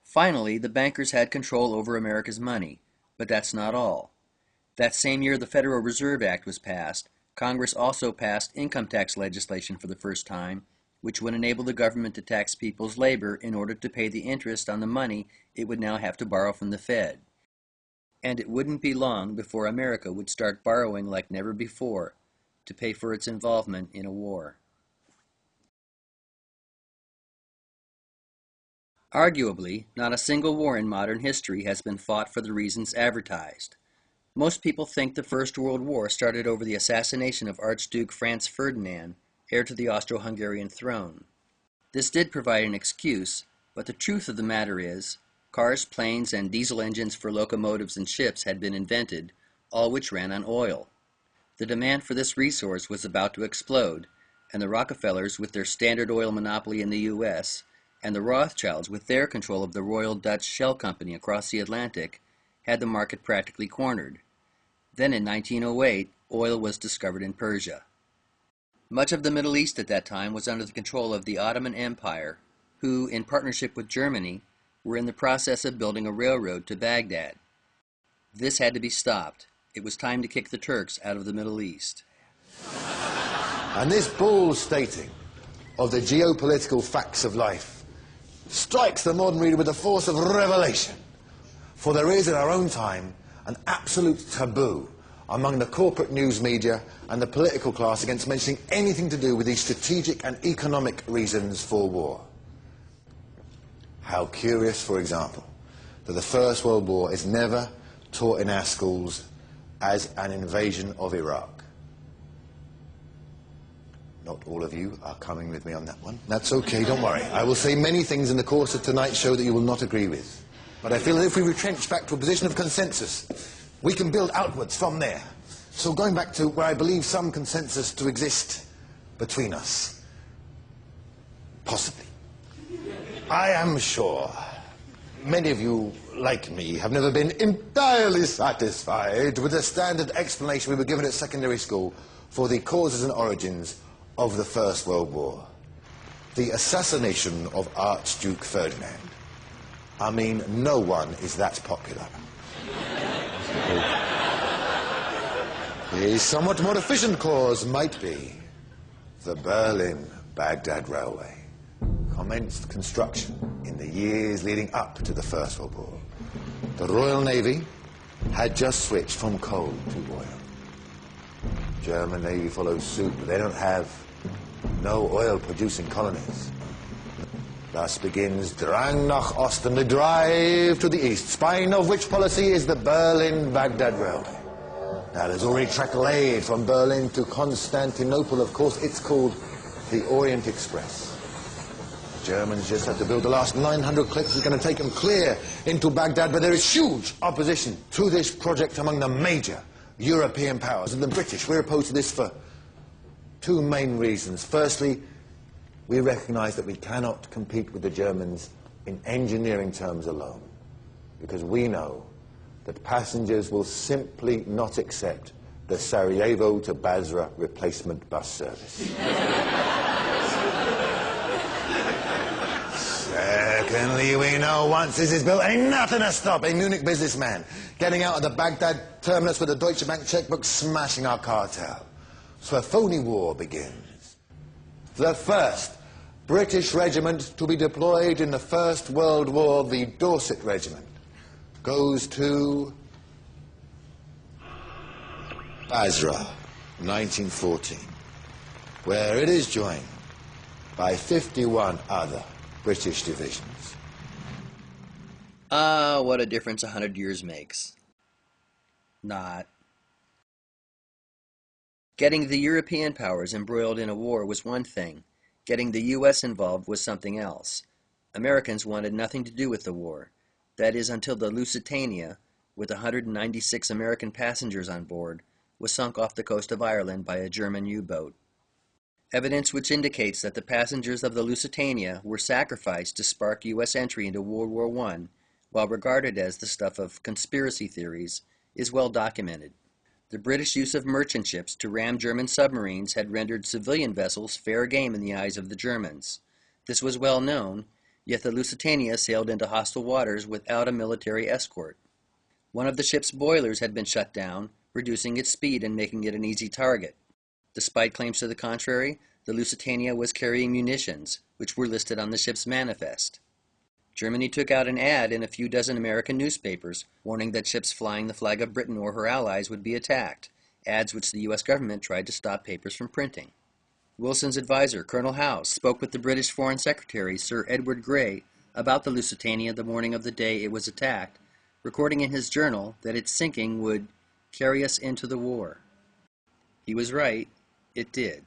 Finally, the bankers had control over America's money, but that's not all. That same year the Federal Reserve Act was passed, Congress also passed income tax legislation for the first time, which would enable the government to tax people's labor in order to pay the interest on the money it would now have to borrow from the Fed. And it wouldn't be long before America would start borrowing like never before to pay for its involvement in a war. Arguably, not a single war in modern history has been fought for the reasons advertised. Most people think the First World War started over the assassination of Archduke Franz Ferdinand, heir to the Austro-Hungarian throne. This did provide an excuse, but the truth of the matter is, cars, planes, and diesel engines for locomotives and ships had been invented, all which ran on oil. The demand for this resource was about to explode, and the Rockefellers, with their Standard Oil monopoly in the U.S., and the Rothschilds, with their control of the Royal Dutch Shell Company across the Atlantic, had the market practically cornered. Then in 1908, oil was discovered in Persia. Much of the Middle East at that time was under the control of the Ottoman Empire, who, in partnership with Germany, were in the process of building a railroad to Baghdad. This had to be stopped. It was time to kick the Turks out of the Middle East. And this bold stating of the geopolitical facts of life strikes the modern reader with the force of revelation. For there is in our own time an absolute taboo among the corporate news media and the political class against mentioning anything to do with these strategic and economic reasons for war. How curious, for example, that the First World War is never taught in our schools as an invasion of Iraq. Not all of you are coming with me on that one. That's okay, don't worry. I will say many things in the course of tonight's show that you will not agree with. But I feel that if we retrench back to a position of consensus, we can build outwards from there. So going back to where I believe some consensus to exist between us. Possibly. I am sure many of you, like me, have never been entirely satisfied with the standard explanation we were given at secondary school for the causes and origins of the First World War. The assassination of Archduke Ferdinand. I mean, no one is that popular. A somewhat more efficient cause might be the Berlin-Baghdad Railway. Commenced construction in the years leading up to the First World War. The Royal Navy had just switched from coal to oil. German Navy follows suit, but they don't have no oil-producing colonies. Thus begins Drang nach Osten, the drive to the east, spine of which policy is the Berlin-Baghdad Railway. Now, there's already track laid from Berlin to Constantinople. Of course, it's called the Orient Express. The Germans just have to build the last 900 clicks. It's going to take them clear into Baghdad, but there is huge opposition to this project among the major European powers. And the British, we're opposed to this for two main reasons. Firstly, we recognize that we cannot compete with the Germans in engineering terms alone, because we know that passengers will simply not accept the Sarajevo to Basra replacement bus service. Secondly, we know once this is built, ain't nothing to stop a Munich businessman getting out of the Baghdad terminus with a Deutsche Bank checkbook, smashing our cartel. So a phony war begins. The first British regiment to be deployed in the First World War, the Dorset Regiment, goes to Basra, 1914, where it is joined by 51 other British divisions. What a difference 100 years makes. Not. Getting the European powers embroiled in a war was one thing. Getting the U.S. involved was something else. Americans wanted nothing to do with the war. That is, until the Lusitania, with 196 American passengers on board, was sunk off the coast of Ireland by a German U-boat. Evidence which indicates that the passengers of the Lusitania were sacrificed to spark U.S. entry into World War I, while regarded as the stuff of conspiracy theories, is well documented. The British use of merchant ships to ram German submarines had rendered civilian vessels fair game in the eyes of the Germans. This was well known, Yet the Lusitania sailed into hostile waters without a military escort. One of the ship's boilers had been shut down, reducing its speed and making it an easy target. Despite claims to the contrary, the Lusitania was carrying munitions, which were listed on the ship's manifest. Germany took out an ad in a few dozen American newspapers, warning that ships flying the flag of Britain or her allies would be attacked, ads which the U.S. government tried to stop papers from printing. Wilson's advisor, Colonel Howe, spoke with the British Foreign Secretary, Sir Edward Grey, about the Lusitania the morning of the day it was attacked, recording in his journal that its sinking would carry us into the war. He was right. It did.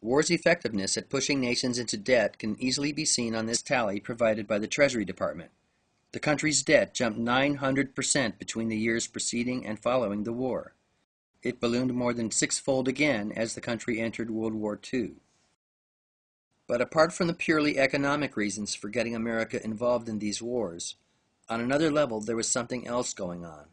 War's effectiveness at pushing nations into debt can easily be seen on this tally provided by the Treasury Department. The country's debt jumped 900% between the years preceding and following the war. It ballooned more than sixfold again as the country entered World War II. But apart from the purely economic reasons for getting America involved in these wars, on another level there was something else going on.